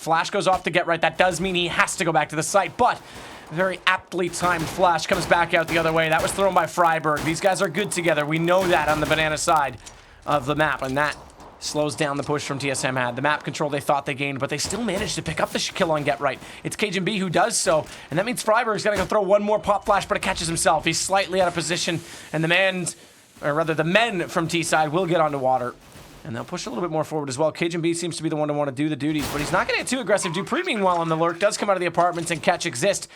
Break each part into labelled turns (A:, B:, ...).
A: Flash goes off to get right. That does mean he has to go back to the site, but very aptly timed flash comes back out the other way. That was thrown by Freiberg. These guys are good together. We know that on the banana side of the map, and that slows down the push from TSM had. The map control they thought they gained, but they still managed to pick up the kill on Get Right. It's CajunB who does so, and that means Freiberg's gonna go throw one more pop flash, but it catches himself. He's slightly out of position, and the men from T side will get onto water. And they'll push a little bit more forward as well. CajunB seems to be the one to want to do the duties, but he's not going to get too aggressive. dupreeh, meanwhile, on the lurk, does come out of the apartments and catch Exist.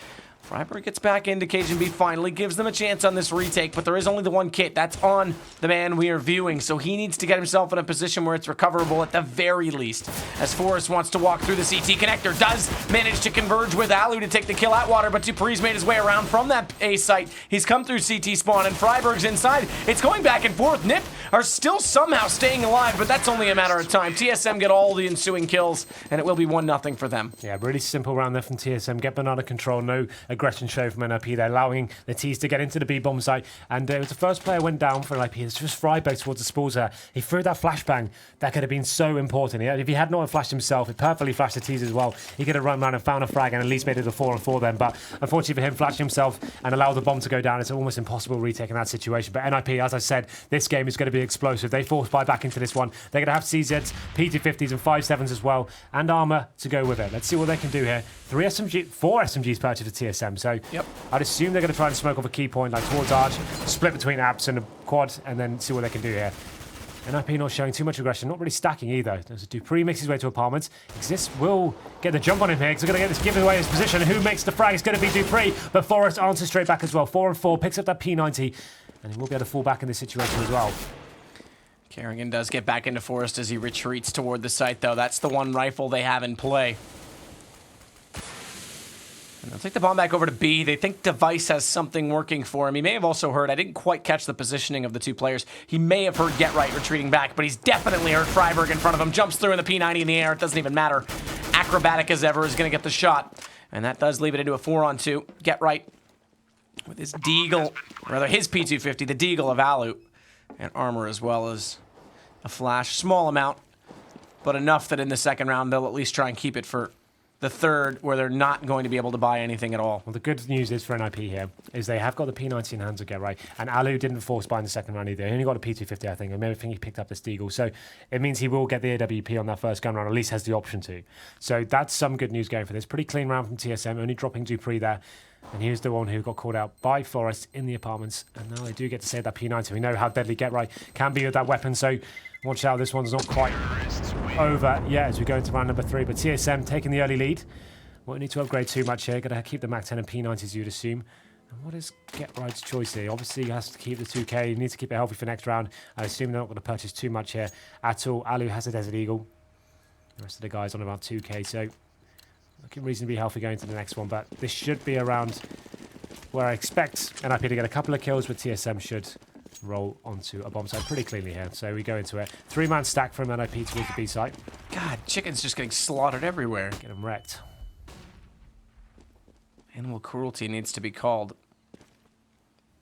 A: Freiberg gets back into CajunB, finally gives them a chance on this retake, but there is only the one kit. That's on the man we are viewing, so he needs to get himself in a position where it's recoverable at the very least. As Forrest wants to walk through the CT connector, does manage to converge with Alu to take the kill at water, but dupreeh's made his way around from that A site. He's come through CT spawn, and Freiberg's inside. It's going back and forth. NiP are still somehow staying alive, but that's only a matter of time. TSM get all the ensuing kills, and it will be 1-0 for them.
B: Yeah, really simple round there from TSM. Get banana control, no aggression show from NiP. They're allowing the T's to get into the B bomb site, and it was the first player went down for NiP. It's just Freiberg towards the spools there. He threw that flashbang. That could have been so important. If he had not flashed himself, it perfectly flashed the T's as well. He could have run around and found a frag and at least made it a 4-on-4 then, but unfortunately for him, flashing himself and allowed the bomb to go down, it's almost impossible retake in that situation. But NiP, as I said, this game is going to be explosive. They force buy back into this one. They're going to have CZs, P250s and 5.7s as well, and armor to go with it. Let's see what they can do here. 4 SMGs purchased for TSM, so
A: yep.
B: I'd assume they're going to try and smoke off a key point like towards Arch, split between apps and a quad, and then see what they can do here. NiP not showing too much aggression, not really stacking either. As dupreeh makes his way to apartments, Exist will get the jump on him here because they're going to get this giving away his position. Who makes the frag? It's going to be dupreeh, but Forrest answers straight back as well. 4-on-4, picks up that P90, and he will be able to fall back in this situation as well.
A: Kerrigan does get back into Forrest as he retreats toward the site, though. That's the one rifle they have in play. And they'll take the bomb back over to B. They think Device has something working for him. He may have also heard, I didn't quite catch the positioning of the two players. He may have heard Get Right retreating back, but he's definitely heard Freiberg in front of him. Jumps through in the P90 in the air. It doesn't even matter. Acrobatic as ever is going to get the shot. And that does leave it into a 4-on-2. Get Right with his Deagle, rather his P250, the Deagle of Alu. And armor as well as a flash. Small amount, but enough that in the second round they'll at least try and keep it for the third, where they're not going to be able to buy anything at all.
B: Well, the good news is for NiP here is they have got the P90 in hands to Get Right, and Alu didn't force buy in the second round either. He only got a P250, I think, and maybe he picked up the Deagle. So it means he will get the AWP on that first gun round, at least has the option to. So that's some good news going for this. Pretty clean round from TSM, only dropping dupreeh there. And here's the one who got called out by Forrest in the apartments. And now they do get to save that P90. We know how deadly Get Right can be with that weapon, so watch out, this one's not quite over yet as we go into round number 3. But TSM taking the early lead. Won't need to upgrade too much here. Going to keep the Mac 10 and P90s, you'd assume. And what is Get Right's choice here? Obviously, he has to keep the 2K. He needs to keep it healthy for next round. I assume they're not going to purchase too much here at all. Alu has a Desert Eagle. The rest of the guys on about 2K, so looking reasonably healthy going to the next one. But this should be around where I expect NiP to get a couple of kills, but TSM should roll onto a bomb site pretty cleanly here. So we go into it. 3-man stack from NiP towards the B site.
A: God, Chicken's just getting slaughtered everywhere.
B: Get him wrecked.
A: Animal cruelty needs to be called.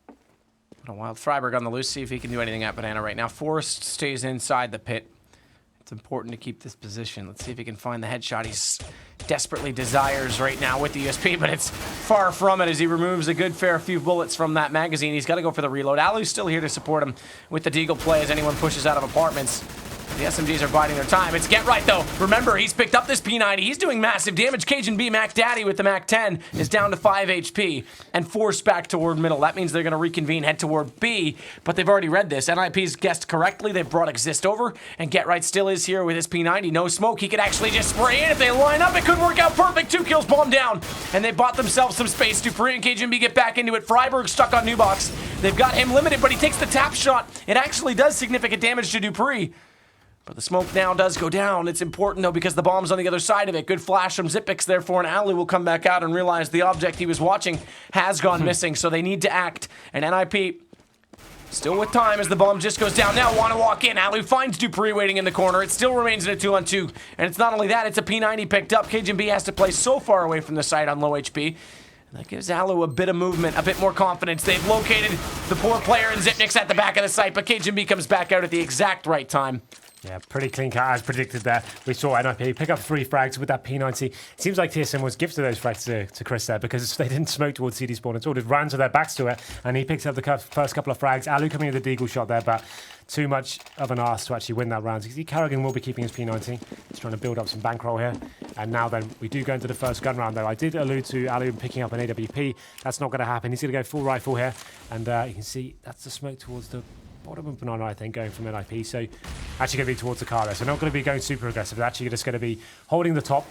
A: What a wild Freiberg on the loose. See if he can do anything at Banana right now. Forrest stays inside the pit. It's important to keep this position. Let's see if he can find the headshot he's desperately desires right now with the USP, but it's far from it as he removes a good fair few bullets from that magazine. He's got to go for the reload. Alu's still here to support him with the Deagle play as anyone pushes out of apartments. The SMGs are biding their time. It's Get Right, though. Remember, he's picked up this P90. He's doing massive damage. CajunB Mac Daddy with the Mac 10 is down to 5 HP and forced back toward middle. That means they're going to reconvene, head toward B, but they've already read this. NiP's guessed correctly. They've brought Exist over, and Get Right still is here with his P90. No smoke. He could actually just spray in. If they line up, it could work out perfect. 2 kills, bomb down, and they bought themselves some space. dupreeh and CajunB get back into it. Freiberg stuck on Nubox. They've got him limited, but he takes the tap shot. It actually does significant damage to dupreeh. But the smoke now does go down. It's important, though, because the bomb's on the other side of it. Good flash from Zipix, therefore, and Alu will come back out and realize the object he was watching has gone missing, so they need to act. And NiP, still with time as the bomb just goes down. Now want to walk in. Alu finds dupreeh waiting in the corner. It still remains in a 2-on-2. And it's not only that, it's a P90 picked up. CajunB has to play so far away from the site on low HP. That gives Alu a bit of movement, a bit more confidence. They've located the poor player in Zipnix at the back of the site, but CajunB comes back out at the exact right time.
B: Yeah, pretty clean cut as predicted there. We saw NiP pick up 3 frags with that P90. It seems like TSM was gifted those frags to Chris there because they didn't smoke towards CD spawn at all. Just ran to their backs to it, and he picks up the first couple of frags. Alu coming with the deagle shot there, but too much of an ask to actually win that round. You see Carrigan will be keeping his P90. He's trying to build up some bankroll here. And now then, we do go into the first gun round though. I did allude to Alu picking up an AWP. That's not going to happen. He's going to go full rifle here. And you can see that's the smoke towards the bottom of Banana, I think, going from NiP. So actually going to be towards the car there. So not going to be going super aggressive. They're actually just going to be holding the top.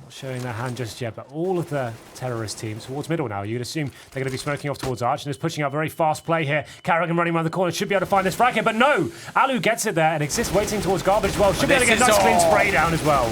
B: Not showing their hand just yet, but all of the terrorist teams towards middle now. You'd assume they're going to be smoking off towards Arch, and just pushing up very fast play here. Carrigan running around the corner, should be able to find this frag here, but no! Alu gets it there, and Exist waiting towards garbage as well. Should be able to get a nice clean spray down as well.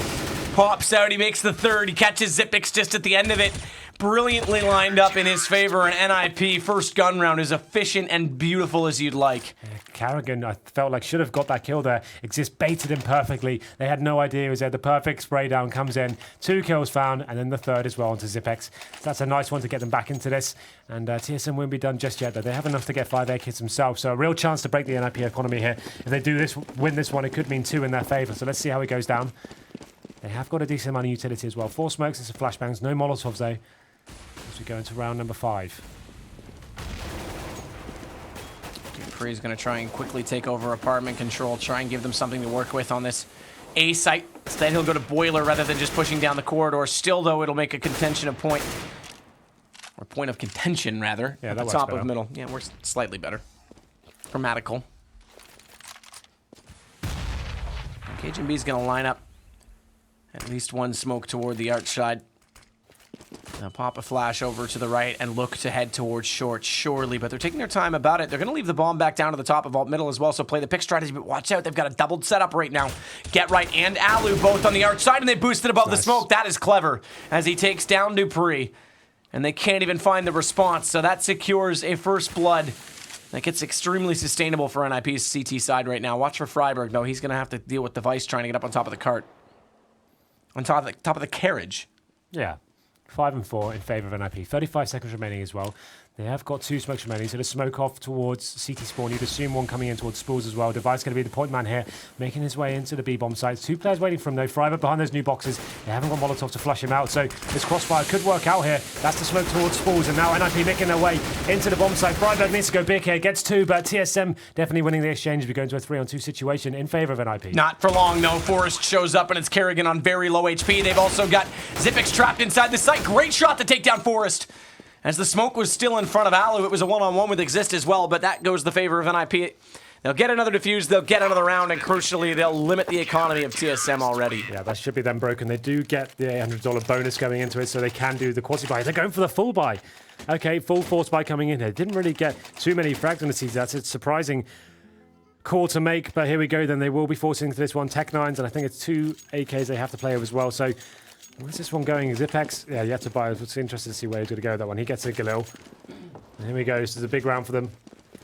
A: Pops out, he makes the third, he catches Zipix just at the end of it. Brilliantly lined up in his favor, and NiP first gun round is efficient and beautiful as you'd like.
B: Carrigan, I felt like should have got that kill there. Exist baited him perfectly. They had no idea he was there. The perfect spray down comes in. 2 kills found, and then the third as well onto Zipex. So that's a nice one to get them back into this. And TSM won't be done just yet, though. They have enough to get 5 air kits themselves. So a real chance to break the NiP economy here. If they do this, win this one, it could mean 2 in their favor. So let's see how it goes down. They have got a decent amount of utility as well. 4 smokes and some flashbangs. No Molotovs, though. As we go into round number 5.
A: Dupree's going to try and quickly take over apartment control, try and give them something to work with on this A site. Instead, he'll go to Boiler rather than just pushing down the corridor. Still, though, it'll make a contention of point. Or point of contention, rather.
B: Yeah,
A: at
B: that
A: the top
B: better.
A: of middle. Yeah, we're slightly better. Grammatical. KGB's going to line up at least one smoke toward the arch side. Now pop a flash over to the right and look to head towards short, surely, but they're taking their time about it. They're going to leave the bomb back down to the top of alt middle as well, so play the pick strategy, but watch out, they've got a doubled setup right now. Get Right and Alu both on the arch side, and they boosted above the smoke. That is clever, as he takes down Dupree, and they can't even find the response, so that secures a first blood. That gets extremely sustainable for NiP's CT side right now. Watch for Freiberg, though. He's going to have to deal with the Vice trying to get up on top of the cart. On top of the carriage.
B: Yeah. 5 and 4 in favor of NiP. 35 seconds remaining as well. They have got 2 smokes remaining, so the smoke off towards CT spawn. You'd assume one coming in towards Spools as well. Device going to be the point man here, making his way into the B-bomb sites. 2 players waiting for him though. Freiberg behind those new boxes. They haven't got Molotov to flush him out, so this crossfire could work out here. That's the smoke towards Spools, and now NiP making their way into the bomb site. Freiberg needs to go big here, gets 2, but TSM definitely winning the exchange. We go into a 3-on-2 situation in favor of NiP.
A: Not for long, though. Forrest shows up, and it's Kerrigan on very low HP. They've also got Zipix trapped inside the site. Great shot to take down Forrest. As the smoke was still in front of Alu, it was a one-on-one with Exist as well, but that goes the favor of NiP. They'll get another defuse, they'll get another round, and crucially, they'll limit the economy of TSM already.
B: Yeah, that should be then broken. They do get the $800 bonus going into it, so they can do the quasi-buy. They're going for the full buy. Okay, full force buy coming in here. Didn't really get too many frags on the seeds. That's a surprising call to make, but here we go then. They will be forcing into this one. Tech 9s, and I think it's 2 AKs they have to play over as well, so where's this one going? Zipex? Yeah, you have to buy it. It's interesting to see where he's going to go with that one. He gets a Galil. And here we go. This is a big round for them.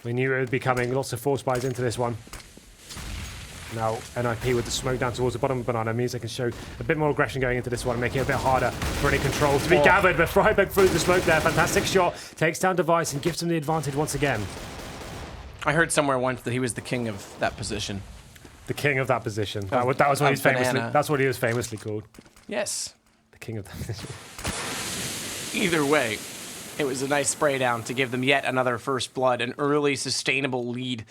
B: We knew it would be coming. Lots of force buys into this one. Now, NiP with the smoke down towards the bottom of Banana means they can show a bit more aggression going into this one and make it a bit harder for any controls to be gathered. But Freiberg through the smoke there. Fantastic shot. Takes down Device and gives him the advantage once again.
A: I heard somewhere once that he was the king of that position.
B: The king of that position. That was what he's famously. That's what he was famously called.
A: Yes.
B: King of that position.
A: Either way, it was a nice spray down to give them yet another first blood, an early sustainable lead.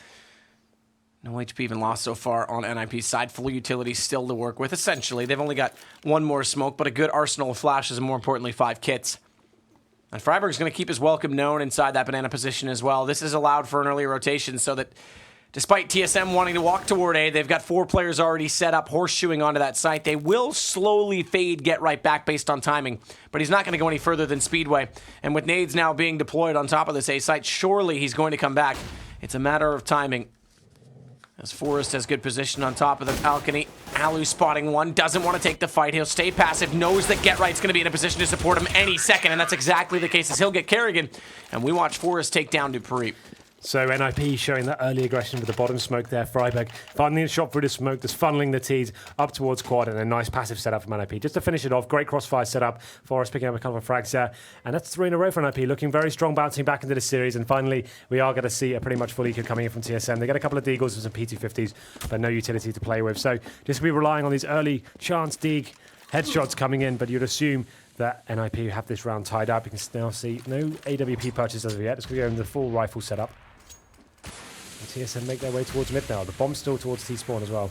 A: No HP even lost so far on NiP's side. Full utility still to work with. Essentially, they've only got 1 more smoke, but a good arsenal of flashes and more importantly, 5 kits. And Freiberg's going to keep his welcome known inside that banana position as well. This is allowed for an early rotation so that despite TSM wanting to walk toward A, they've got 4 players already set up, horseshoeing onto that site. They will slowly fade Get Right back based on timing, but he's not going to go any further than Speedway. And with nades now being deployed on top of this A site, surely he's going to come back. It's a matter of timing. As Forrest has good position on top of the balcony. Alu spotting one, doesn't want to take the fight. He'll stay passive, knows that Get Right's going to be in a position to support him any second, and that's exactly the case as he'll get Kerrigan. And we watch Forrest take down Dupree.
B: So NiP showing that early aggression with the bottom smoke there. Fragbite finding a shot through the smoke, just funneling the T's up towards quad, and a nice passive setup from NiP. Just to finish it off, great crossfire setup. Forest picking up a couple of frags there. And that's 3 in a row for NiP, looking very strong, bouncing back into the series. And finally, we are going to see a pretty much full eco coming in from TSM. They get a couple of Deagles with some P250s, but no utility to play with. So just be relying on these early chance Deag headshots coming in, but you'd assume that NiP have this round tied up. You can now see no AWP purchase as of yet. It's going to go into the full rifle setup. And TSM make their way towards mid now. The bomb's still towards T-spawn as well.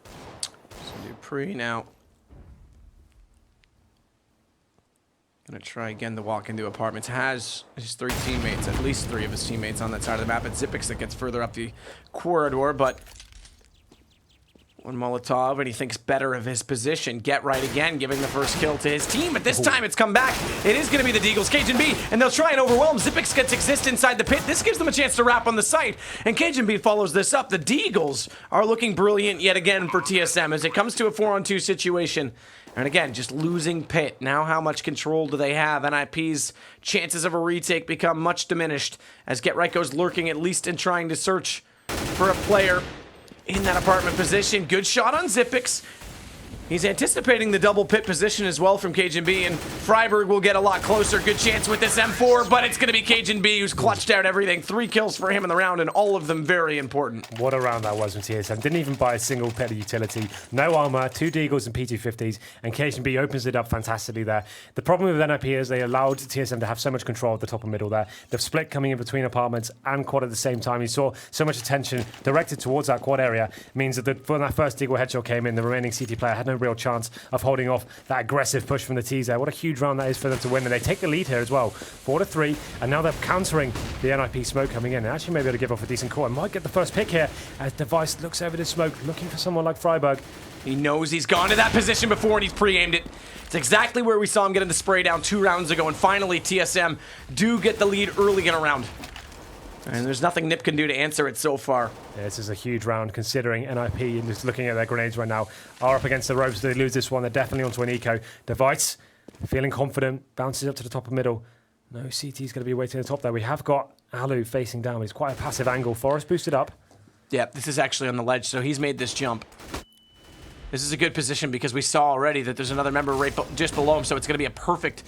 A: So Dupree now. Gonna try again to walk into apartments. Has his 3 teammates, at least 3 of his teammates on that side of the map. It's Xyp9x that gets further up the corridor, but one Molotov, and he thinks better of his position. Get right again, giving the first kill to his team, but this time it's come back. It is going to be the Deagles, KJB, and they'll try and overwhelm. Xyp9x gets exist inside the pit. This gives them a chance to wrap on the site, and KJB follows this up. The Deagles are looking brilliant yet again for TSM as it comes to a 4-on-2 situation. And again, just losing pit. Now how much control do they have? NiP's chances of a retake become much diminished as Get Right goes lurking, at least in trying to search for a player in that apartment position. Good shot on Xyp9x. He's anticipating the double pit position as well from KJB, and Freiburg will get a lot closer. Good chance with this M4, but it's going to be KJB who's clutched out everything. 3 kills for him in the round, and all of them very important.
B: What a round that was from TSM. Didn't even buy a single pet of utility. No armor, 2 Deagles and P250s, and KJB opens it up fantastically there. The problem with NiP is they allowed TSM to have so much control at the top and middle there. The split coming in between apartments and quad at the same time. You saw so much attention directed towards that quad area. Means that when that first Deagle headshot came in, the remaining CT player had no real chance of holding off that aggressive push from the T's there. What a huge round that is for them to win, and they take the lead here as well. 4-3, and now they're countering the NiP smoke coming in. They actually may be able to give off a decent call. I might get the first pick here as Device looks over the smoke, looking for someone like Freiburg.
A: He knows he's gone to that position before, and he's pre-aimed it. It's exactly where we saw him get in the spray down 2 rounds ago, and finally TSM do get the lead early in a round. And there's nothing NiP can do to answer it so far.
B: Yeah, this is a huge round considering NiP, and just looking at their grenades right now, are up against the ropes. They lose this one, they're definitely onto an eco. Device, feeling confident, bounces up to the top of middle. No CT's going to be waiting at the top there. We have got Alu facing down. He's quite a passive angle. Forest boosted up.
A: Yeah, this is actually on the ledge, so he's made this jump. This is a good position because we saw already that there's another member right just below him, so it's going to be a perfect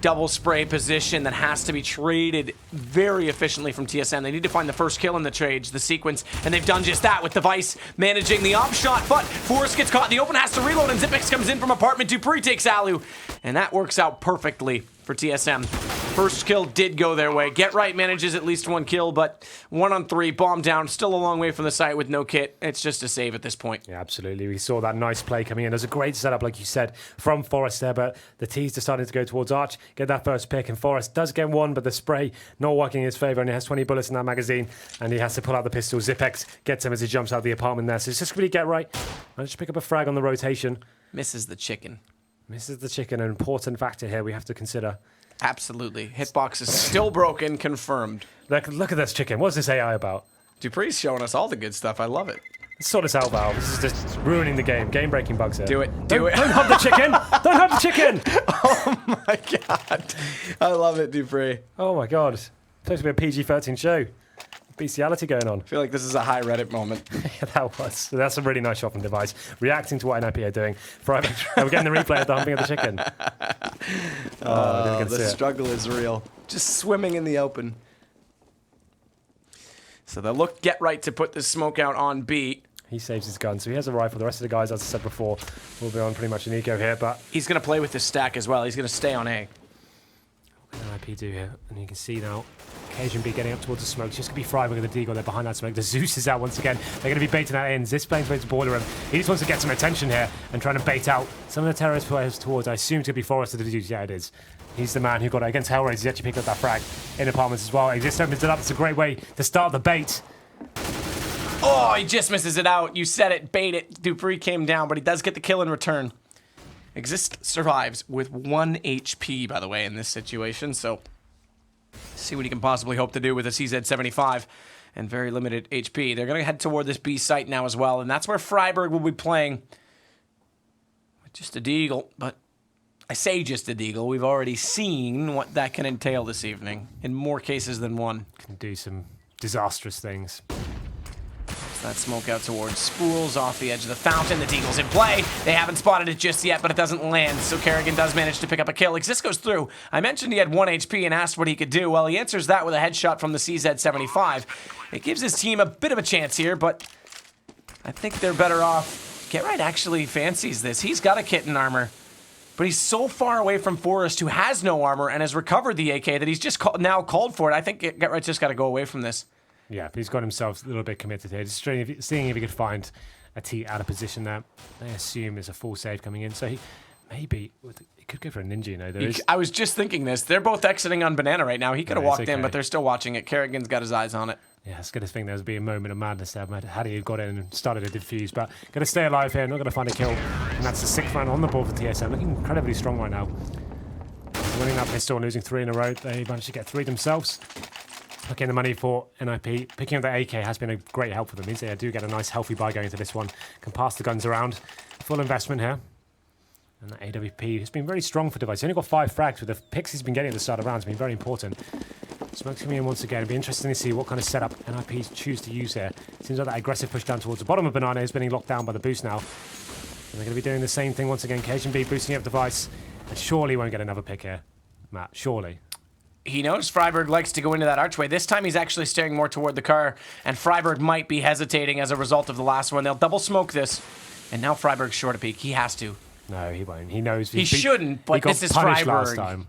A: double spray position that has to be traded very efficiently from TSM. They need to find the first kill in the trades, the sequence, and they've done just that with Device managing the op shot, but Forrest gets caught in the open, has to reload, and Xyp9x comes in from apartment. Dupree takes Alu, and that works out perfectly for TSM. First kill did go their way. Get Right manages at least 1 kill, but 1-on-3, bomb down, still a long way from the site with no kit. It's just a save at this point.
B: Yeah, absolutely. We saw that nice play coming in. There's a great setup, like you said, from Forrest there, but the T's decided to go towards Arch, get that first pick, and Forrest does get 1, but the spray not working in his favor, and he has 20 bullets in that magazine, and he has to pull out the pistol. Xyp9x gets him as he jumps out of the apartment there. So it's just really Get Right. Managed to pick up a frag on the rotation.
A: Misses the chicken.
B: Misses the chicken, an important factor here we have to consider.
A: Absolutely. Hitbox is still broken, confirmed.
B: Look at this chicken. What's this AI about?
A: Dupree's showing us all the good stuff. I love it.
B: Let's sort this out, Valve. This is just ruining the game. Game-breaking bugs here.
A: Do it.
B: Don't hug the chicken! Don't hug the chicken!
A: Oh my god. I love it, Dupree.
B: Oh my god. It's supposed to be a PG-13 show. Bestiality going on.
A: I feel like this is a high Reddit moment.
B: Yeah, that was. That's a really nice shot from Device. Reacting to what NiP are doing. We're getting the replay of the humping of the chicken.
A: The struggle is real. Just swimming in the open. So they'll Get Right to put the smoke out on B.
B: He saves his gun, so he has a rifle. The rest of the guys, as I said before, will be on pretty much an eco here, but
A: he's going to play with his stack as well. He's going to stay on A.
B: What can NiP do here? And you can see now KJB getting up towards the smoke. It's just going to be Freiburg with the Deagle there behind that smoke. The Zeus is out once again. They're going to be baiting that in. This plane's ready to boiler him. He just wants to get some attention here and trying to bait out some of the terrorist players towards, I assume, to be Forrest of the Zeus. Yeah, it is. He's the man who got it against Hellraiser. He's actually picked up that frag in apartments as well. He just opens it up. It's a great way to start the bait.
A: Oh, he just misses it out. You said it, bait it. Dupree came down, but he does get the kill in return. Exist survives with 1 HP, by the way, in this situation, so see what he can possibly hope to do with a CZ75 and very limited HP. They're going to head toward this B site now as well, and that's where Freiburg will be playing with just a Deagle, but I say just a deagle. We've already seen what that can entail this evening, in more cases than one.
B: Can do some disastrous things.
A: That smoke out towards Spools off the edge of the fountain. The deagle's in play. They haven't spotted it just yet, but it doesn't land. So Kerrigan does manage to pick up a kill. Exist goes through. I mentioned he had 1 HP and asked what he could do. Well, he answers that with a headshot from the CZ-75. It gives his team a bit of a chance here, but I think they're better off. Get Right actually fancies this. He's got a kit and armor, but he's so far away from Forrest, who has no armor and has recovered the AK, that he's just now called for it. I think Get Right's just got to go away from this.
B: Yeah, he's got himself a little bit committed here. Just seeing if he could find a T out of position there. They assume there's a full save coming in, so he could go for a ninja, you know.
A: I was just thinking this. They're both exiting on Banana right now. He could have walked in, but they're still watching it. Kerrigan's got his eyes on it.
B: Yeah, it's going to think there's be a moment of madness there. Had he got in and started to defuse, but going to stay alive here, not going to find a kill. And that's the 6th round on the board for TSM. Looking incredibly strong right now. Winning that pistol and losing 3 in a row. They managed to get 3 themselves. Looking the money for NiP. Picking up the AK has been a great help for them. Means they do get a nice healthy buy going into this one. Can pass the guns around. Full investment here. And that AWP has been very strong for Device. He's only got 5 frags, but the picks he's been getting at the start of rounds has been very important. Smoke's coming in once again. It'll be interesting to see what kind of setup NiP choose to use here. Seems like that aggressive push down towards the bottom of Banana is being locked down by the boost now. And they're going to be doing the same thing once again. KGB boosting up Device. And surely won't get another pick here. Matt, surely.
A: He knows Freiberg likes to go into that archway. This time he's actually staring more toward the car, and Freiberg might be hesitating as a result of the last one. They'll double smoke this, and now Freiberg's short a peek. He has to.
B: No, he won't. He knows
A: he shouldn't, but this is Freiberg. Last time.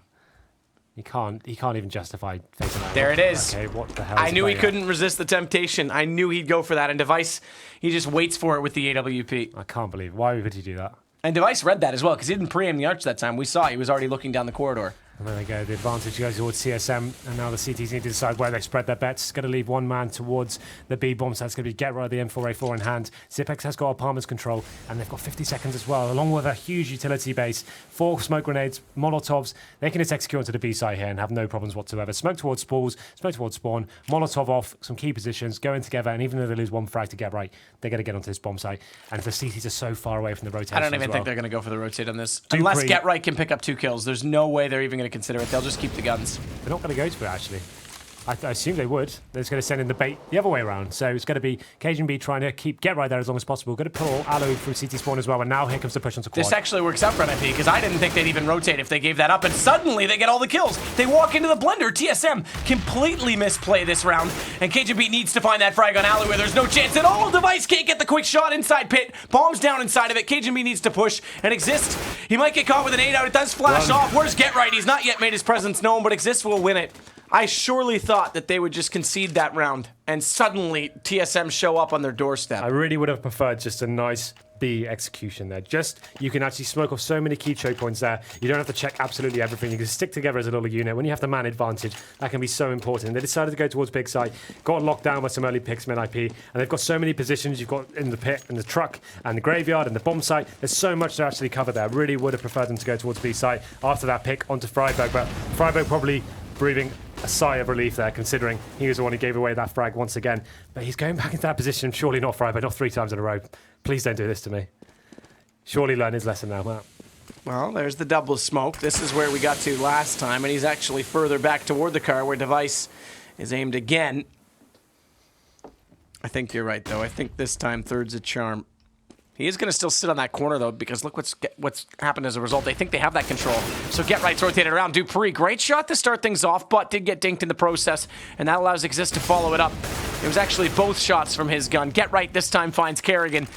A: He can't even justify facing that. There it is.
B: Okay, what the hell?
A: I knew he couldn't resist the temptation. I knew he'd go for that, and Device, he just waits for it with the AWP.
B: I can't believe. Why would he do that?
A: And Device read that as well, because he didn't pre-aim the arch that time. We saw he was already looking down the corridor.
B: And there we go. The advantage goes towards TSM, and now the CTs need to decide where they spread their bets. Going to leave one man towards the B bomb, so that's going to be Get Right, the M4A4 in hand. Zipex has got Palmer's control, and they've got 50 seconds as well, along with a huge utility base. 4 smoke grenades, Molotovs. They can just execute onto the B side here and have no problems whatsoever. Smoke towards spools, smoke towards spawn, Molotov off, some key positions, going together, and even though they lose 1 frag to Get Right, they're going to get onto this bomb site. And the CTs are so far away from the rotation.
A: I don't even think they're going to go for the rotate on this. Unless Get Right can pick up 2 kills. There's no way they're even going to consider it. They'll just keep the guns.
B: They're not going to go to it, actually. I assume they would. They're just going to send in the bait the other way around. So it's going to be KGB trying to keep Get Right there as long as possible. Going to pull Alu through CT spawn as well. And now here comes the push onto quad.
A: This actually works out for NiP, because I didn't think they'd even rotate if they gave that up. And suddenly they get all the kills. They walk into the blender. TSM completely misplay this round. And KGB needs to find that frag on Alu where there's no chance at all. Device can't get the quick shot inside pit. Bombs down inside of it. KGB needs to push and Exist. He might get caught with an 8 out. It does flash off. Where's Get Right? He's not yet made his presence known, but Exist will win it. I surely thought that they would just concede that round, and suddenly TSM show up on their doorstep.
B: I really would have preferred just a nice B execution there. Just, you can actually smoke off so many key choke points there. You don't have to check absolutely everything. You can stick together as a little unit. When you have the man advantage, that can be so important. They decided to go towards big site, got locked down by some early picks from NiP, and they've got so many positions. You've got in the pit, and the truck, and the graveyard, and the bomb site. There's so much to actually cover there. Really would have preferred them to go towards B site after that pick onto Freiberg, but Freiberg probably breathing a sigh of relief there, considering he was the one who gave away that frag once again. But he's going back into that position. Surely not Freiberg, not 3 times in a row. Please don't do this to me. Surely learn his lesson now, Matt.
A: Well, there's the double smoke. This is where we got to last time, and he's actually further back toward the car where Device is aimed again. I think you're right, though. I think this time third's a charm. He is going to still sit on that corner, though, because look what's happened as a result. They think they have that control. So Get Right's rotated around. Dupree, great shot to start things off, but did get dinked in the process, and that allows Exist to follow it up. It was actually both shots from his gun. Get Right this time finds Kerrigan,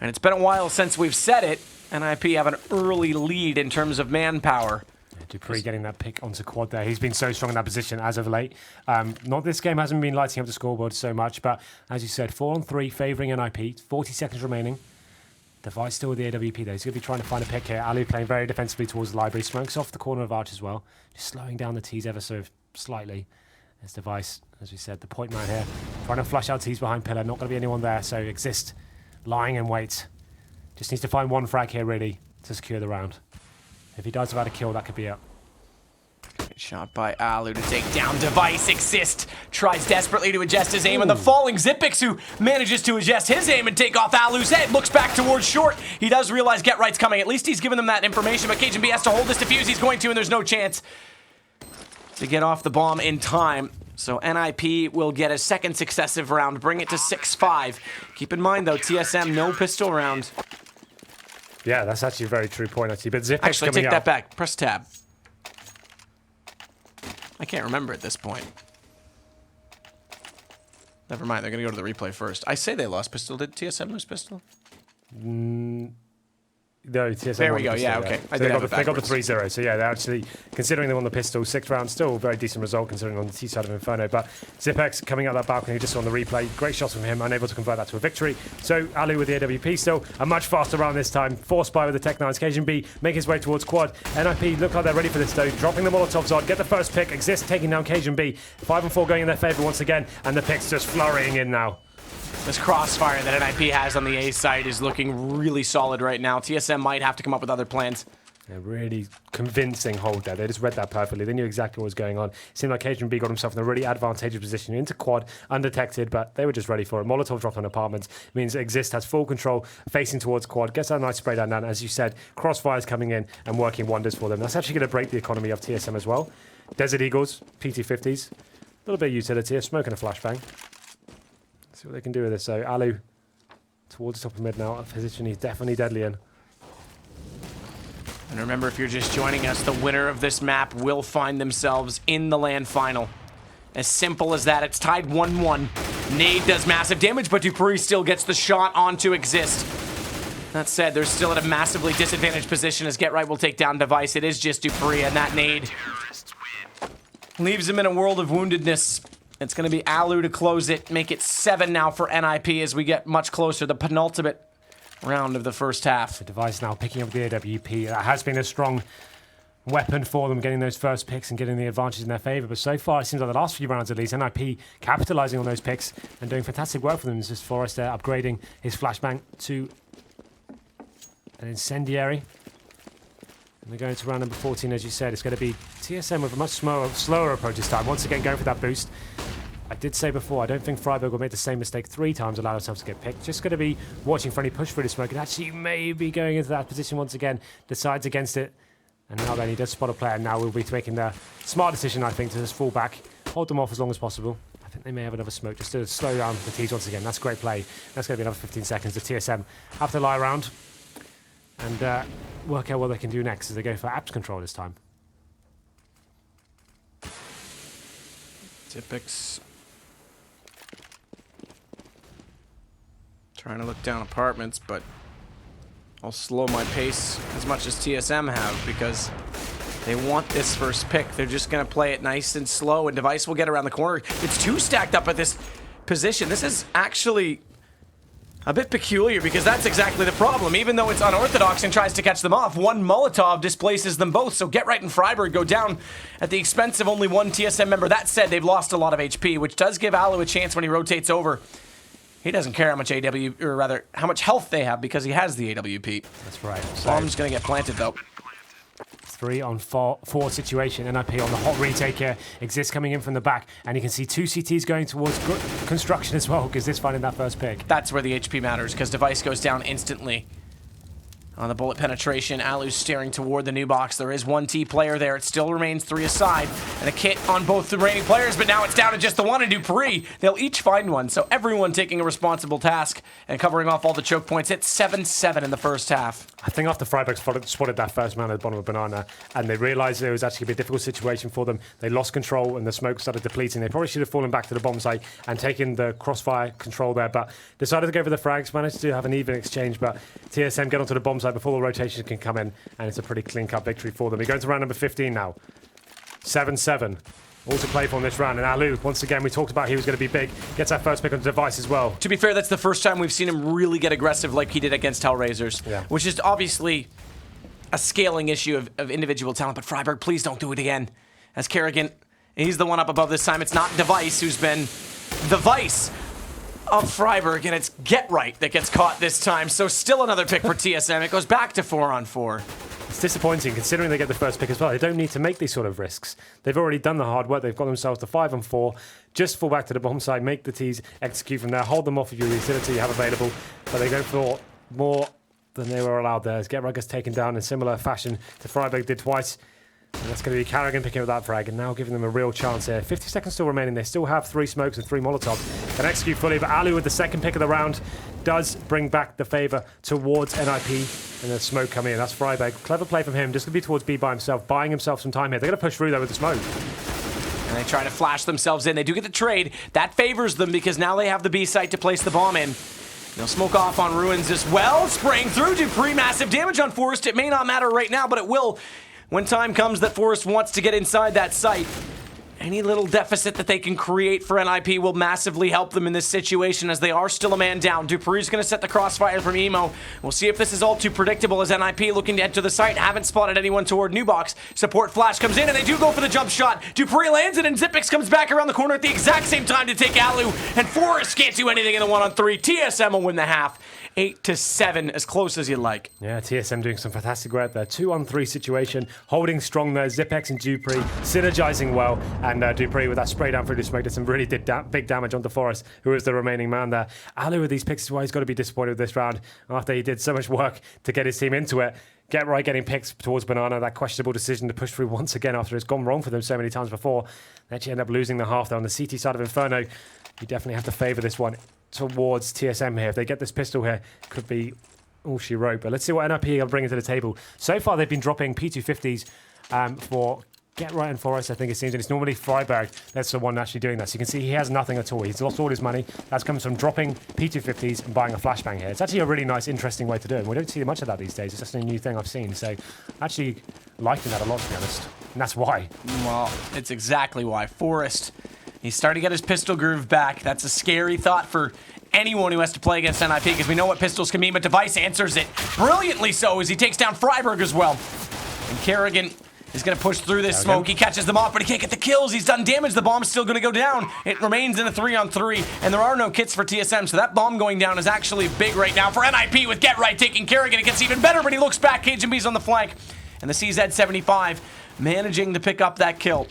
A: and it's been a while since we've said it, and NiP have an early lead in terms of manpower.
B: Dupree getting that pick onto quad there. He's been so strong in that position as of late. Not this game hasn't been lighting up the scoreboard so much, but as you said, 4 on 3 favouring NiP. 40 seconds remaining. Device still with the AWP though. He's going to be trying to find a pick here. Alu playing very defensively towards the library. Smokes off the corner of Arch as well. Just slowing down the T's ever so slightly. There's Device, as we said, the point man here. Trying to flush out T's behind pillar. Not going to be anyone there, so Exist lying in wait. Just needs to find 1 frag here really to secure the round. If he does without a kill, that could be it.
A: Shot by Alu to take down Device. Exist tries desperately to adjust his aim, and the falling Xipix, who manages to adjust his aim and take off Alu's head, looks back towards short. He does realize Get Right's coming. At least he's given them that information, but Cajun B has to hold this defuse. He's going to, and there's no chance to get off the bomb in time. So NiP will get a second successive round, bring it to 6-5. Keep in mind, though, TSM, no pistol round.
B: Yeah, that's actually a very true point, actually. But Xipix
A: Actually,
B: coming
A: take
B: out.
A: that back. Press tab. I can't remember at this point. Never mind, they're going to go to the replay first. I say they lost pistol. Did TSM lose pistol?
B: No, TSM
A: There
B: won
A: we
B: the
A: go,
B: pistol,
A: yeah, okay.
B: So
A: I
B: they
A: did have
B: got
A: it
B: they got the
A: backwards.
B: 3-0. So yeah, they're actually, considering they won the pistol, 6th round, still a very decent result considering on the T side of Inferno. But Xipix coming out that balcony just on the replay. Great shots from him, unable to convert that to a victory. So Alu with the AWP still, a much faster round this time. Forced by with the Tech 9s. Cajun B make his way towards quad. NiP look like they're ready for this though. Dropping the Molotovs on, get the first pick. Exist taking down Cajun B. 5-4 going in their favor once again. And the picks just flurrying in now.
A: This crossfire that NiP has on the A side is looking really solid right now. TSM might have to come up with other plans.
B: A really convincing hold there. They just read that perfectly. They knew exactly what was going on. It seemed like Cajun B got himself in a really advantageous position into quad, undetected, but they were just ready for it. Molotov dropped on apartments. Means Exist has full control, facing towards quad. Gets that nice spray down. As you said, crossfires coming in and working wonders for them. That's actually going to break the economy of TSM as well. Desert Eagles, PT50s. A little bit of utility. A smoke and a flashbang. See what they can do with this. So Alu towards the top of mid now. A position he's definitely deadly in.
A: And remember, if you're just joining us, the winner of this map will find themselves in the LAN final. As simple as that. It's tied 1-1. Nade does massive damage, but Dupree still gets the shot onto Exist. That said, they're still at a massively disadvantaged position as Get Right will take down Device. It is just Dupree, and that nade leaves him in a world of woundedness. It's going to be Alu to close it, make it 7 now for NiP as we get much closer. The penultimate round of the first half.
B: The Device now picking up the AWP. That has been a strong weapon for them, getting those first picks and getting the advantage in their favor. But so far, it seems like the last few rounds at least, NiP capitalizing on those picks and doing fantastic work for them. This is Forrest there upgrading his flashbang to an incendiary. And we're going to round number 14, as you said. It's going to be TSM with a much slower approach this time. Once again, going for that boost. I did say before, I don't think Freiburg will make the same mistake 3 times, allow themselves to get picked. Just going to be watching for any push through the smoke. And actually, maybe going into that position once again. Decides against it. And now then, he does spot a player. Now we'll be making the smart decision, I think, to just fall back. Hold them off as long as possible. I think they may have another smoke just to slow down the T's once again. That's great play. That's going to be another 15 seconds. The TSM have to lie around and work out what they can do next as they go for apps control this time.
A: Xipix trying to look down apartments, but I'll slow my pace as much as TSM have because they want this first pick. They're just going to play it nice and slow, and Device will get around the corner. It's 2 stacked up at this position. This is actually a bit peculiar because that's exactly the problem. Even though it's unorthodox and tries to catch them off, one Molotov displaces them both. So Get Right and Freiburg go down at the expense of only one TSM member. That said, they've lost a lot of HP, which does give Alu a chance when he rotates over. He doesn't care how much how much health they have because he has the AWP.
B: That's right. So
A: Bomb's gonna get planted though.
B: 3-on-4 situation. NiP on the hot retake here. Exist coming in from the back, and you can see 2 CTs going towards construction as well because this finding that first pick.
A: That's where the HP matters because Device goes down instantly. On the bullet penetration, Alu's staring toward the new box. There is one T player there. It still remains 3 aside. And a kit on both the remaining players, but now it's down to just the one and Dupree. They'll each find one, so everyone taking a responsible task and covering off all the choke points. It's 7-7 in the first half.
B: I think after Freiburg spotted that first man at the bottom of Banana, and they realised it was actually going to be a difficult situation for them, they lost control and the smoke started depleting. They probably should have fallen back to the bomb site and taken the crossfire control there, but decided to go for the frags, managed to have an even exchange, but TSM get onto the bomb site before the rotation can come in, and it's a pretty clean-cut victory for them. We're going to round number 15 now. 7-7. All to play for in this round, and Alu, once again, we talked about he was going to be big, gets that first pick on the Device as well.
A: To be fair, that's the first time we've seen him really get aggressive like he did against Hellraisers, which is obviously a scaling issue of individual talent, but Freiburg, please don't do it again. As Kerrigan, he's the one up above this time. It's not Device who's been the vice of Freiburg, and it's Get Right that gets caught this time. So still another pick for TSM. It goes back to 4-on-4.
B: It's disappointing considering they get the first pick as well. They don't need to make these sort of risks. They've already done the hard work. They've got themselves to 5-4. Just fall back to the bomb side, make the T's execute from there, hold them off of your utility you have available. But they go for more than they were allowed there. As GetRight gets taken down in similar fashion to Fragbite did twice. And that's going to be Carrigan picking up that frag and now giving them a real chance here. 50 seconds still remaining. They still have 3 smokes and 3 Molotovs. Can execute fully, but Alu with the second pick of the round does bring back the favour towards NiP. And the smoke coming in. That's Fragbite. Clever play from him. Just going to be towards B by himself, buying himself some time here. They're going to push through though with the smoke.
A: And they try to flash themselves in. They do get the trade. That favors them because now they have the B site to place the bomb in. They'll smoke off on Ruins as well. Spraying through dupreeh. Massive damage on Forest. It may not matter right now, but it will when time comes that Forest wants to get inside that site. Any little deficit that they can create for NiP will massively help them in this situation as they are still a man down. dupreeh's going to set the crossfire from Emo. We'll see if this is all too predictable as NiP looking to enter the site. Haven't spotted anyone toward Newbox. Support flash comes in and they do go for the jump shot. dupreeh lands it and Zipix comes back around the corner at the exact same time to take Alu. And Forest can't do anything in the 1-on-3. TSM will win the half. 8-7, as close as you like.
B: Yeah, TSM doing some fantastic work there. 2-on-3 situation, holding strong there. Zipex and dupreeh synergizing well, and dupreeh with that spray down through the smoke did some really big damage onto Forest, who is the remaining man there. Alu with these picks is why he's got to be disappointed with this round after he did so much work to get his team into it. GetRight getting picked towards Banana, that questionable decision to push through once again after it's gone wrong for them so many times before. They actually end up losing the half there on the CT side of Inferno. You definitely have to favour this one towards TSM here. If they get this pistol here, could be all she wrote. But let's see what NiP are bringing to the table. So far, they've been dropping P250s for GetRight and Forest, I think it seems. And it's normally Freiberg that's the one actually doing that. So you can see he has nothing at all. He's lost all his money. That's comes from dropping P250s and buying a flashbang here. It's actually a really nice, interesting way to do it. We don't see much of that these days. It's just a new thing I've seen. So actually liking that a lot, to be honest. And that's why.
A: Well, it's exactly why. Forest, he's starting to get his pistol groove back. That's a scary thought for anyone who has to play against NiP because we know what pistols can mean, but Device answers it brilliantly so as he takes down Freiberg as well. And Carrigan is going to push through this smoke. He catches them off, but he can't get the kills. He's done damage. The bomb's still going to go down. It remains in a 3-on-3, and there are no kits for TSM, so that bomb going down is actually big right now for NiP with GetRight taking Carrigan. It gets even better, but he looks back. KGB's on the flank, and the CZ75 managing to pick up that kill.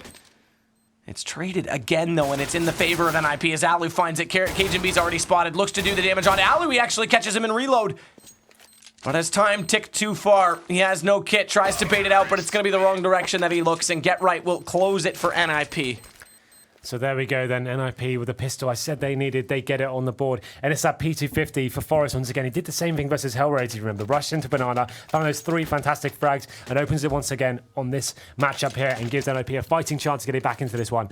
A: It's traded again, though, and it's in the favor of NiP as Alu finds it. KGB's already spotted, looks to do the damage on Alu. He actually catches him in reload. But as time ticked too far, he has no kit, tries to bait it out, but it's going to be the wrong direction that he looks, and GetRight will close it for NiP.
B: So there we go then, NiP with a pistol I said they needed, they get it on the board. And it's that P250 for Forest once again. He did the same thing versus Hellraiser, you remember. Rushed into Banana, found those 3 fantastic frags, and opens it once again on this matchup here and gives NiP a fighting chance to get it back into this one.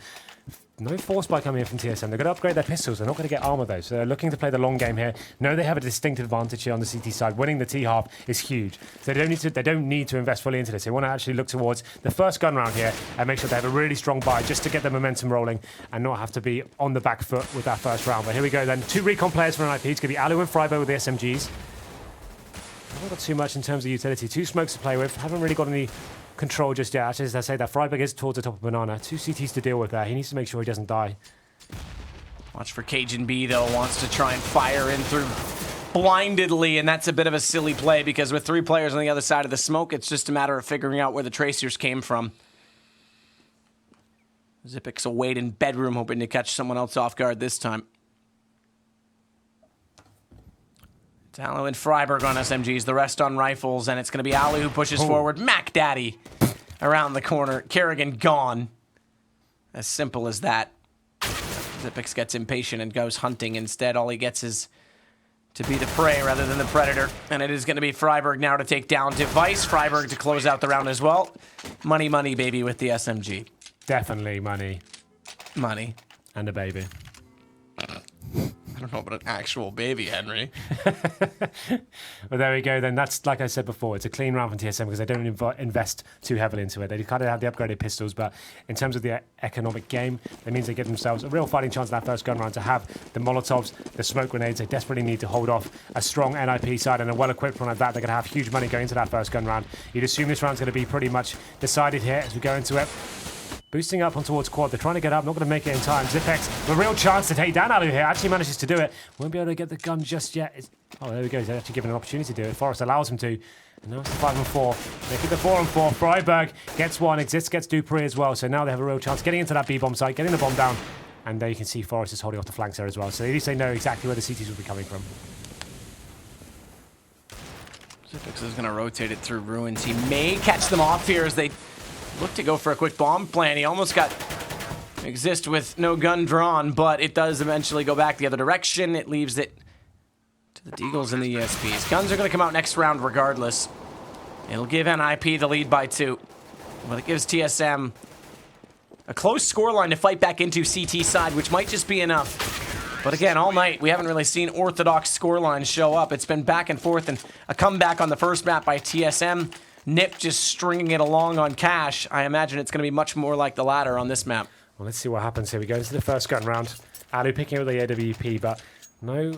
B: No force by coming in from TSM. They're going to upgrade their pistols. They're not going to get armor, though. So they're looking to play the long game here. No, they have a distinct advantage here on the CT side. Winning the T-half is huge. So they don't need to invest fully into this. They want to actually look towards the first gun round here and make sure they have a really strong buy just to get the momentum rolling and not have to be on the back foot with that first round. But here we go then. 2 recon players for NiP. It's going to be Alu and Freiberg with the SMGs. Haven't got too much in terms of utility. 2 smokes to play with. Haven't really got any control just yet. Actually, as I say, that Freiberg is towards the top of Banana. 2 CTs to deal with there. He needs to make sure he doesn't die.
A: Watch for KGB, though. Wants to try and fire in through blindedly, and that's a bit of a silly play because with 3 players on the other side of the smoke, it's just a matter of figuring out where the tracers came from. Zipix await in bedroom, hoping to catch someone else off guard this time. It's Alu and Freiberg on SMGs, the rest on rifles, and it's going to be Alu who pushes forward. Mac Daddy around the corner. Kerrigan gone. As simple as that. Zipix gets impatient and goes hunting. Instead, all he gets is to be the prey rather than the predator. And it is going to be Freiberg now to take down Device. Freiberg to close out the round as well. Money, money, baby, with the SMG.
B: Definitely money.
A: Money.
B: And a baby.
A: I don't know about an actual baby, Henry.
B: But there we go then. That's, like I said before, it's a clean round from TSM because they don't invest too heavily into it. They kind of have the upgraded pistols, but in terms of the economic game, it means they give themselves a real fighting chance in that first gun round to have the Molotovs, the smoke grenades. They desperately need to hold off a strong NiP side and a well-equipped one like that. They're going to have huge money going into that first gun round. You'd assume this round's going to be pretty much decided here as we go into it. Boosting up on towards quad. They're trying to get up. Not going to make it in time. Zipex, a real chance to take down Alu here. Actually manages to do it. Won't be able to get the gun just yet. Oh, there we go. He's actually given an opportunity to do it. Forest allows him to. And now it's the 5 and 4. Make it the 4 and 4. Freiburg gets one. Exist gets Dupree as well. So now they have a real chance getting into that B-bomb site, getting the bomb down. And there you can see Forest is holding off the flanks there as well. So at least they know exactly where the CTs will be coming from.
A: Zipix is going to rotate it through Ruins. He may catch them off here as they look to go for a quick bomb plan. He almost got Exist with no gun drawn, but it does eventually go back the other direction. It leaves it to the Deagles and the ESPs. Guns are going to come out next round regardless. It'll give NiP the lead by 2. But it gives TSM a close scoreline to fight back into CT side, which might just be enough. But again, all night, we haven't really seen orthodox scorelines show up. It's been back and forth, and a comeback on the first map by TSM. NiP just stringing it along on cash. I imagine it's going to be much more like the latter on this map.
B: Well, let's see what happens here. We go into the first gun round. Alu picking up the AWP, but no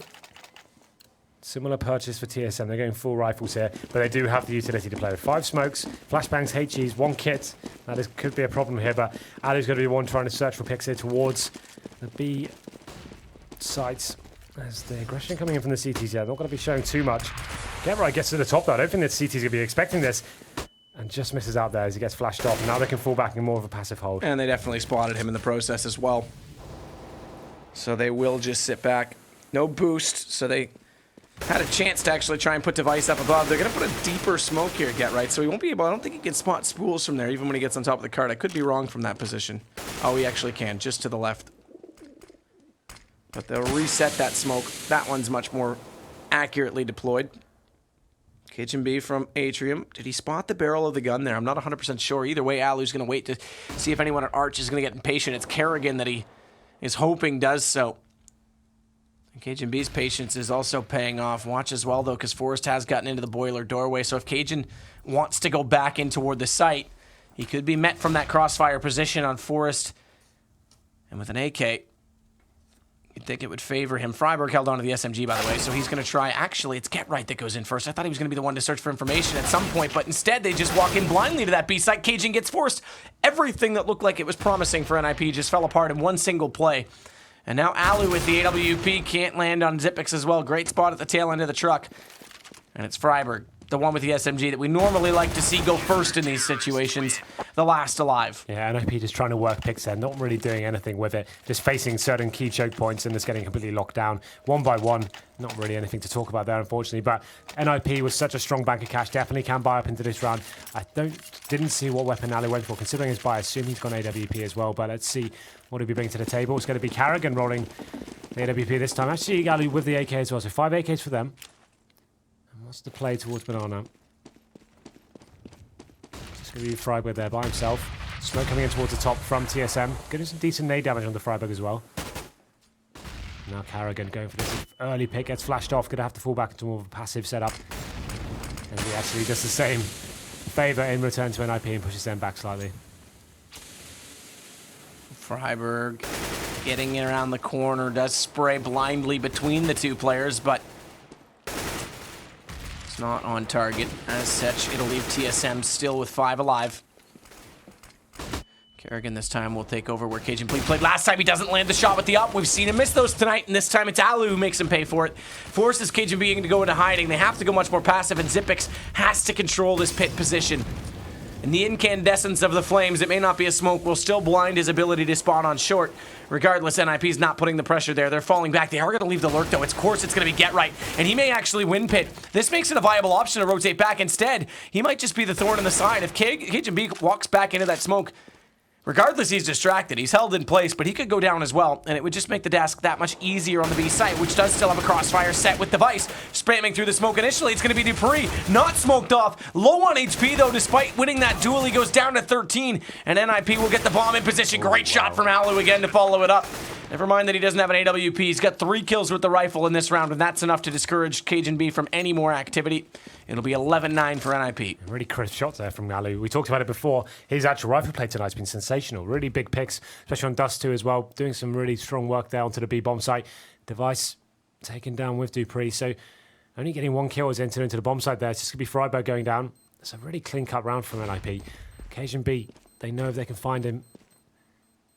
B: similar purchase for TSM. They're going full rifles here, but they do have the utility to play with 5 smokes, flashbangs, HEs, 1 kit. That could be a problem here, but Alu's going to be the one trying to search for picks here towards the B sites. As the aggression coming in from the CTs here, not going to be showing too much. Get gets to the top though. I don't think the CT's going to be expecting this. And just misses out there as he gets flashed off. Now they can fall back in more of a passive hold.
A: And they definitely spotted him in the process as well. So they will just sit back. No boost, so they had a chance to actually try and put Device up above. They're going to put a deeper smoke here, Get Right. So he won't be able, I don't think he can spot spools from there, even when he gets on top of the cart. I could be wrong from that position. Oh, he actually can, just to the left. But they'll reset that smoke. That one's much more accurately deployed. Kitchen B from Atrium. Did he spot the barrel of the gun there? I'm not 100% sure. Either way, Alu's going to wait to see if anyone at Arch is going to get impatient. It's Kerrigan that he is hoping does so. And Cajun B's patience is also paying off. Watch as well, though, because Forrest has gotten into the boiler doorway. So if Cajun wants to go back in toward the site, he could be met from that crossfire position on Forrest. And with an AK, you'd think it would favor him. Freiburg held on to the SMG, by the way, so he's going to try. Actually, it's Get Right that goes in first. I thought he was going to be the one to search for information at some point, but instead they just walk in blindly to that B site. Cajun gets forced. Everything that looked like it was promising for NiP just fell apart in one single play. And now Alu with the AWP can't land on Zipix as well. Great spot at the tail end of the truck. And it's Freiburg, the one with the SMG that we normally like to see go first in these situations, the last alive.
B: Yeah, NiP just trying to work picks there, not really doing anything with it, just facing certain key choke points and just getting completely locked down one by one. Not really anything to talk about there, unfortunately, but NiP was such a strong bank of cash, definitely can buy up into this round. I didn't see what weapon Ali went for, considering his buy. I assume he's gone AWP as well, but let's see what he'll be bringing to the table. It's going to be Kerrigan rolling the AWP this time. Actually, Ali with the AK as well, so 5 AKs for them. What's the play towards Banana? Just going to be Freiburg there by himself. Smoke coming in towards the top from TSM. Getting some decent nade damage on the Freiburg as well. Now Kerrigan going for this early pick. Gets flashed off. Going to have to fall back into more of a passive setup. And he actually does the same favor in return to NiP and pushes them back slightly.
A: Freiburg getting around the corner. Does spray blindly between the two players, but not on target. As such, it'll leave TSM still with 5 alive. Kerrigan this time will take over where Cajun played last time. He doesn't land the shot with the up. We've seen him miss those tonight, and this time it's Alu who makes him pay for it. Forces Cajun being to go into hiding. They have to go much more passive, and Zipix has to control this pit position. And the incandescence of the flames, it may not be a smoke, will still blind his ability to spawn on short. Regardless, NiP's not putting the pressure there. They're falling back. They are going to leave the lurk, though. Of course, it's going to be Get Right. And he may actually win pit. This makes it a viable option to rotate back. Instead, he might just be the thorn in the side. If Cajun B walks back into that smoke, regardless, he's distracted. He's held in place, but he could go down as well, and it would just make the task that much easier on the B site, which does still have a crossfire set with Device. Spamming through the smoke initially, it's going to be Dupree. Not smoked off. Low on HP, though, despite winning that duel. He goes down to 13, and NiP will get the bomb in position. Great shot from Alu again to follow it up. Never mind that he doesn't have an AWP. He's got 3 kills with the rifle in this round, and that's enough to discourage Cajun B from any more activity. It'll be 11-9 for NiP.
B: Really crisp shots there from Alu. We talked about it before. His actual rifle play tonight's been sensational. Really big picks, especially on Dust 2 as well. Doing some really strong work there onto the B-bomb site. Device taken down with Dupree. So only getting 1 kill as entered into the bomb site there. It's just going to be Freiburg going down. It's a really clean-cut round from NiP. Cajun B, they know if they can find him,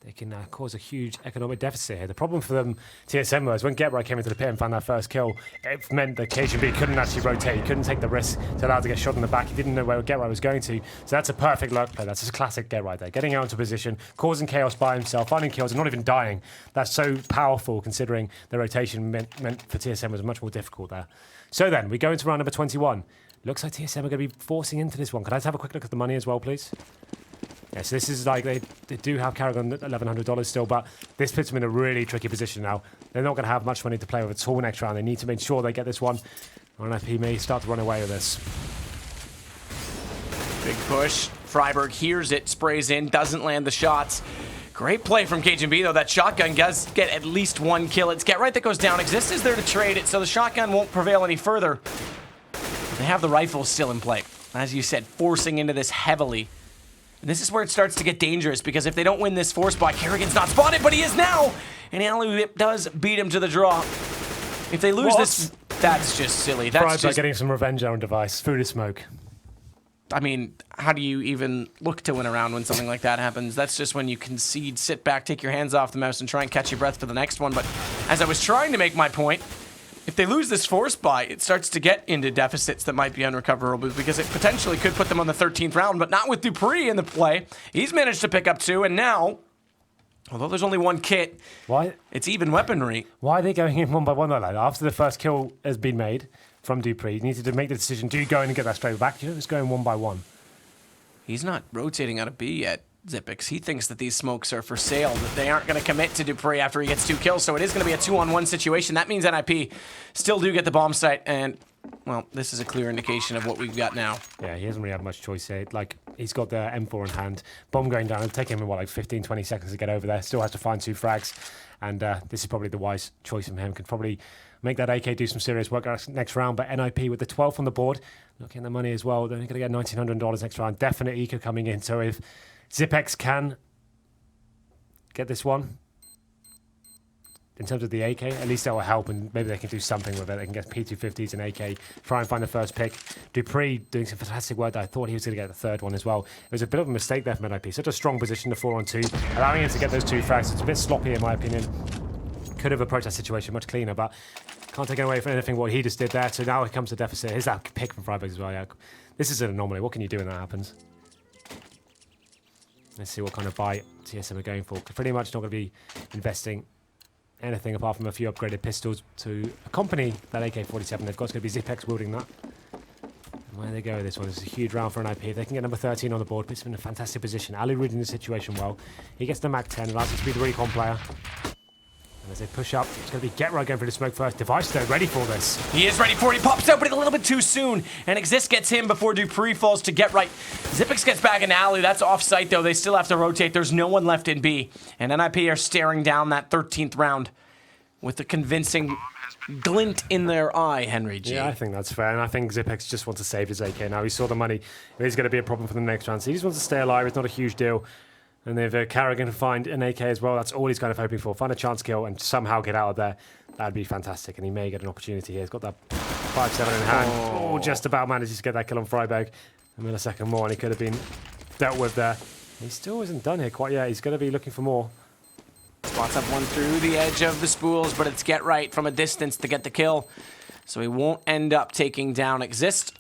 B: they can cause a huge economic deficit here. The problem for them, TSM, was when GetRight came into the pit and found that first kill, it meant that KGB couldn't actually rotate. He couldn't take the risk to allow to get shot in the back. He didn't know where GetRight was going to. So that's a perfect lurk play. That's a classic GetRight there. Getting out into position, causing chaos by himself, finding kills and not even dying. That's so powerful considering the rotation meant for TSM was much more difficult there. So then, we go into round number 21. Looks like TSM are going to be forcing into this one. Could I just have a quick look at the money as well, please? Yeah, so this is like, they do have Karrigan at $1,100 still, but this puts them in a really tricky position now. They're not going to have much money to play with at all next round. They need to make sure they get this one, or NiP may start to run away with this.
A: Big push. Freiburg hears it, sprays in, doesn't land the shots. Great play from KGB, though. That shotgun does get at least one kill. It's GetRight that goes down. Exist is there to trade it, so the shotgun won't prevail any further. They have the rifles still in play. As you said, forcing into this heavily. And this is where it starts to get dangerous, because if they don't win this force by, Karrigan's not spotted, but he is now! And Alley does beat him to the draw. If they lose this, that's just silly. That's just
B: getting some revenge on device. Through the smoke.
A: I mean, how do you even look to win a round when something like that happens? That's just when you concede, sit back, take your hands off the mouse, and try and catch your breath for the next one. But as I was trying to make my point, if they lose this force buy, it starts to get into deficits that might be unrecoverable, because it potentially could put them on the 13th round, but not with dupreeh in the play. He's managed to pick up 2, and now, although there's only 1 kit, it's even weaponry.
B: Why are they going in one by one like that? After the first kill has been made from dupreeh, you needed to make the decision, do you go in and get that straight back? You know, it's going one by one.
A: He's not rotating out of B yet, Xyp9x. He thinks that these smokes are for sale, that they aren't going to commit to dupreeh after he gets 2 kills, so it is going to be a 2-on-1 situation. That means NiP still do get the bomb site, and, well, this is a clear indication of what we've got now.
B: Yeah, he hasn't really had much choice here. Like, he's got the M4 in hand, bomb going down, it'll take him, like 15, 20 seconds to get over there, still has to find 2 frags, and this is probably the wise choice from him. Could probably make that AK do some serious work next round, but NiP with the 12th on the board, looking at the money as well, they're only going to get $1,900 next round. Definite eco coming in, so if Xyp9x can get this one, in terms of the AK, at least that will help, and maybe they can do something with it. They can get P250s and AK, try and find the first pick. dupreeh doing some fantastic work. I thought he was going to get the 3rd one as well. It was a bit of a mistake there from NiP. Such a strong position to 4-on-2, allowing him to get those 2 frags. It's a bit sloppy in my opinion. Could have approached that situation much cleaner, but can't take away from anything what he just did there. So now it comes to deficit. Here's that pick from Freiburg as well. Yeah, this is an anomaly. What can you do when that happens? Let's see what kind of buy TSM are going for. Pretty much not going to be investing anything apart from a few upgraded pistols to accompany that AK-47. They've got to be Xyp9x wielding that. And where they go with this one, this is a huge round for NiP. If they can get number 13 on the board, puts him in a fantastic position. Ali reading the situation well. He gets the Mac 10, allows him to be the recon player. And as they push up, it's going to be GetRight going for the smoke first. Device, though, ready for this.
A: He is ready for it. He pops out, but a little bit too soon. And Exist gets him before dupreeh falls to GetRight. Xyp9x gets back in Alley. That's off-site, though. They still have to rotate. There's no one left in B. And NiP are staring down that 13th round with a convincing glint in their eye, Henry G.
B: Yeah, I think that's fair. And I think Xyp9x just wants to save his AK now. He saw the money. It is going to be a problem for the next round. So he just wants to stay alive. It's not a huge deal. And if Karrigan find an AK as well, that's all he's kind of hoping for. Find a chance kill and somehow get out of there. That'd be fantastic. And he may get an opportunity here. He's got that 5-7 in hand. Oh, just about manages to get that kill on Freiburg. A millisecond more and he could have been dealt with there. He still isn't done here quite yet. He's going to be looking for more.
A: Spots up one through the edge of the spools, but it's GetRight from a distance to get the kill. So he won't end up taking down Exist.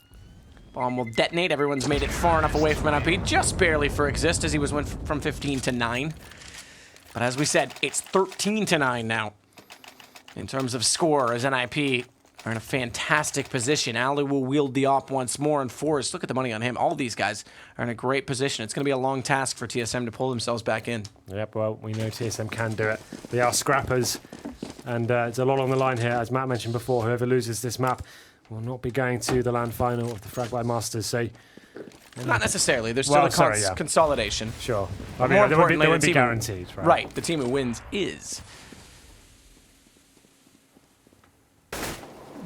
A: Bomb will detonate. Everyone's made it far enough away from NiP, just barely for Exist, as he went from 15 to 9. But as we said, it's 13 to 9 now. In terms of score, as NiP are in a fantastic position. Ali will wield the op once more, and Forrest, look at the money on him. All these guys are in a great position. It's going to be a long task for TSM to pull themselves back in.
B: Yep, well, we know TSM can do it. They are scrappers, and it's a lot on the line here. As Matt mentioned before, whoever loses this map will not be going to the land final of the Fragbite Masters. So,
A: not necessarily. There's still a consolidation.
B: Sure.
A: I mean,
B: they won't be guaranteed, right?
A: Right. The team who wins is.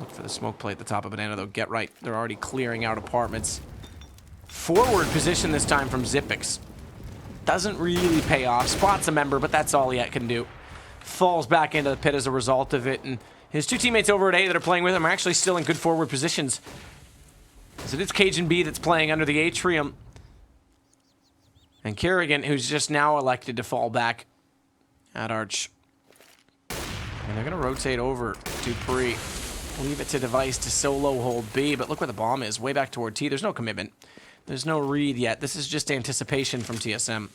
A: Look for the smoke play at the top of Banana, though. GetRight. They're already clearing out apartments. Forward position this time from Xyp9x. Doesn't really pay off. Spots a member, but that's all he can do. Falls back into the pit as a result of it, and his 2 teammates over at A that are playing with him are actually still in good forward positions. So it's Cajun B that's playing under the atrium. And Karrigan, who's just now elected to fall back, at Arch. And they're going to rotate over Dupree. Leave it to Device to solo hold B, but look where the bomb is, way back toward T. There's no commitment. There's no read yet. This is just anticipation from TSM.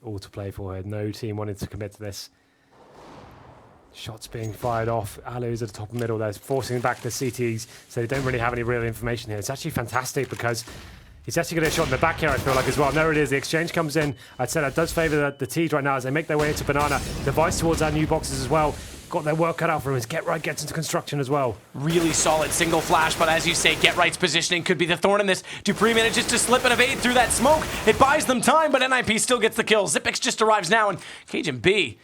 B: All to play for here. No team wanted to commit to this. Shots being fired off. Alu's at the top of middle there, forcing back the CTs, so they don't really have any real information here. It's actually fantastic because he's actually going to get a shot in the back here, I feel like, as well. And there it is. The exchange comes in. I'd say that does favour the T's right now as they make their way into Banana. Device towards our new boxes as well. Got their work cut out for him as Get Right gets into construction as well.
A: Really solid single flash, but as you say, Get Right's positioning could be the thorn in this. Dupree manages to slip and evade through that smoke. It buys them time, but NiP still gets the kill. Xyp9x just arrives now, and Cajun B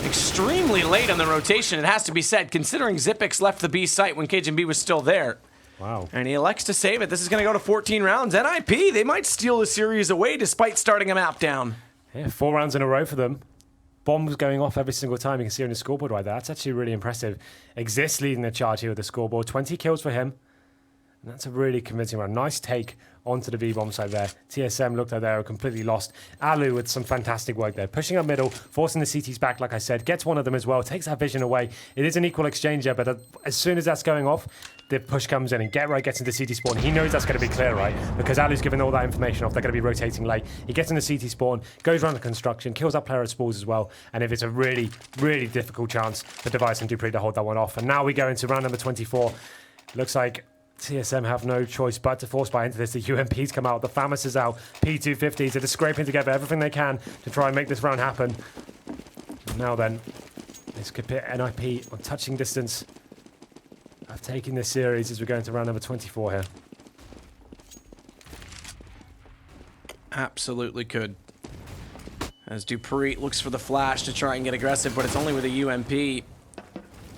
A: extremely late on the rotation, it has to be said, considering Xyp9x left the B site when Cajun B was still there.
B: Wow.
A: And he elects to save it. This is going to go to 14 rounds. NiP, they might steal the series away despite starting a map down.
B: Yeah, 4 rounds in a row for them. Bombs going off every single time. You can see on the scoreboard right there. That's actually really impressive. Exist leading the charge here with the scoreboard. 20 kills for him. And that's a really convincing round. Nice take onto the B-bomb side there. TSM looked like they were completely lost. Alu with some fantastic work there. Pushing up middle, forcing the CTs back, like I said. Gets one of them as well. Takes that vision away. It is an equal exchange there, but as soon as that's going off, the push comes in and Get Right gets into CT spawn. He knows that's going to be clear, right? Because Alu's given all that information off. They're going to be rotating late. He gets into CT spawn, goes around the construction, kills that player at spawns as well. And if it's a really, really difficult chance for Device and Dupree to hold that one off. And now we go into round number 24. Looks like TSM have no choice but to force buy into this. The UMPs come out, the FAMAS is out, P250s, they're just scraping together everything they can to try and make this round happen. And now then, this could put NiP on touching distance of taking this series as we go into round number 24 here.
A: Absolutely could. As Dupree looks for the flash to try and get aggressive, but it's only with a UMP.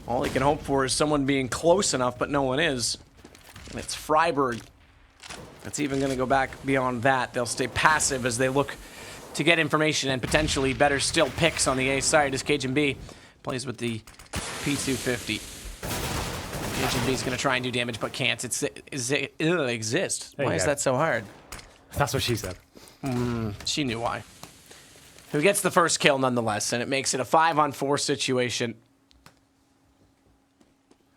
A: All he can hope for is someone being close enough, but no one is. And it's Freiburg that's even going to go back beyond that. They'll stay passive as they look to get information and potentially better still picks on the A side as Cajun B plays with the P250. Cajun B is going to try and do damage but can't. It'll exist. Why is that so hard?
B: That's what she said.
A: She knew why. Who gets the first kill nonetheless, and it makes it a 5-on-4 situation.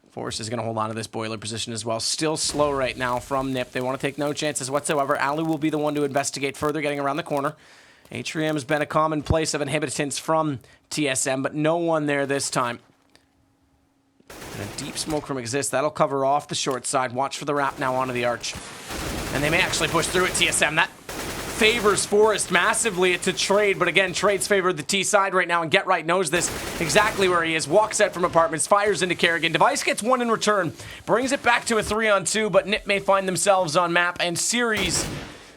A: Force is going to hold on to this boiler position as well. Still slow right now from NiP. They want to take no chances whatsoever. Alu will be the one to investigate further, getting around the corner. Atrium has been a common place of inhibitants from TSM, but no one there this time. And a deep smoke from Exist. That'll cover off the short side. Watch for the wrap now onto the arch. And they may actually push through it, TSM. That favors Forest massively to trade, but again, trades favor the T side right now, and Get Right knows this exactly where he is. Walks out from apartments, fires into Kerrigan. Device gets one in return, brings it back to a 3-on-2, but NiP may find themselves on map and series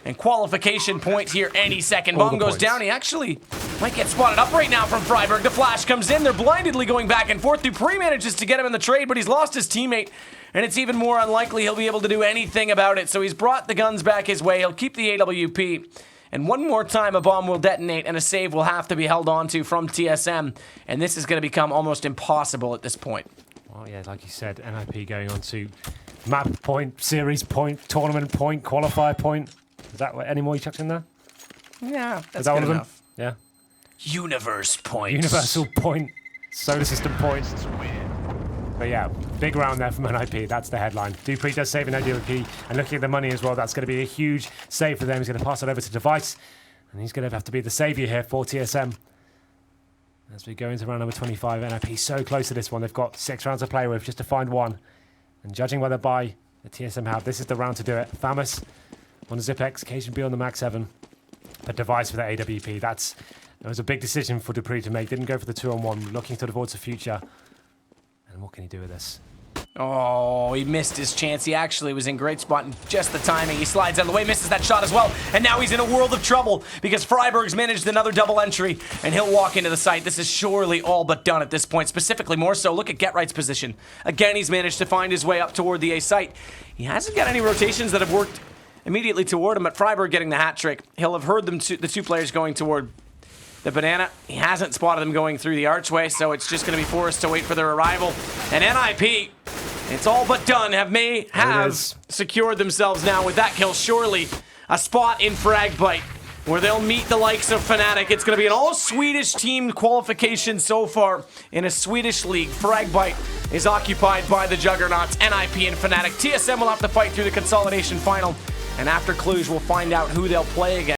A: and qualification point here any second. Bomb goes down. He actually might get spotted up right now from Freiburg. The flash comes in. They're blindedly going back and forth. Dupree manages to get him in the trade, but he's lost his teammate. And it's even more unlikely he'll be able to do anything about it. So he's brought the guns back his way. He'll keep the AWP. And one more time, a bomb will detonate, and a save will have to be held onto from TSM. And this is going to become almost impossible at this point.
B: Well, yeah, like you said, NiP going on to map point, series point, tournament point, qualifier point. Is that any more you chucked in there?
A: Yeah, that's
B: is that
A: good
B: one
A: enough.
B: Of them? Yeah.
A: Universe point.
B: Universal point. Solar system point. But yeah, big round there from NiP. That's the headline. Dupree does save an AWP, and looking at the money as well, that's going to be a huge save for them. He's going to pass it over to Device, and he's going to have to be the saviour here for TSM. As we go into round number 25, NiP so close to this one. They've got 6 rounds to play with just to find one. And judging by the buy the TSM have, this is the round to do it. FAMAS on the Xyp9x, Cajun B on the Max 7. But Device for the AWP. That was a big decision for Dupree to make. Didn't go for the 2-on-1, looking towards the future. And what can he do with this?
A: Oh, he missed his chance. He actually was in great spot and just the timing. He slides out of the way, misses that shot as well. And now he's in a world of trouble because Freiburg's managed another double entry and he'll walk into the site. This is surely all but done at this point, specifically more so. Look at Get Right's position. Again, he's managed to find his way up toward the A site. He hasn't got any rotations that have worked immediately toward him, but Freiburg getting the hat trick. He'll have heard them the two players going toward the banana. He hasn't spotted them going through the archway, so it's just going to be forced to wait for their arrival. And NiP, it's all but done, have secured themselves now with that kill. Surely a spot in Fragbite where they'll meet the likes of Fnatic. It's going to be an all-Swedish team qualification so far in a Swedish league. Fragbite is occupied by the Juggernauts, NiP and Fnatic. TSM will have to fight through the consolidation final, and after Cluj, we'll find out who they'll play against.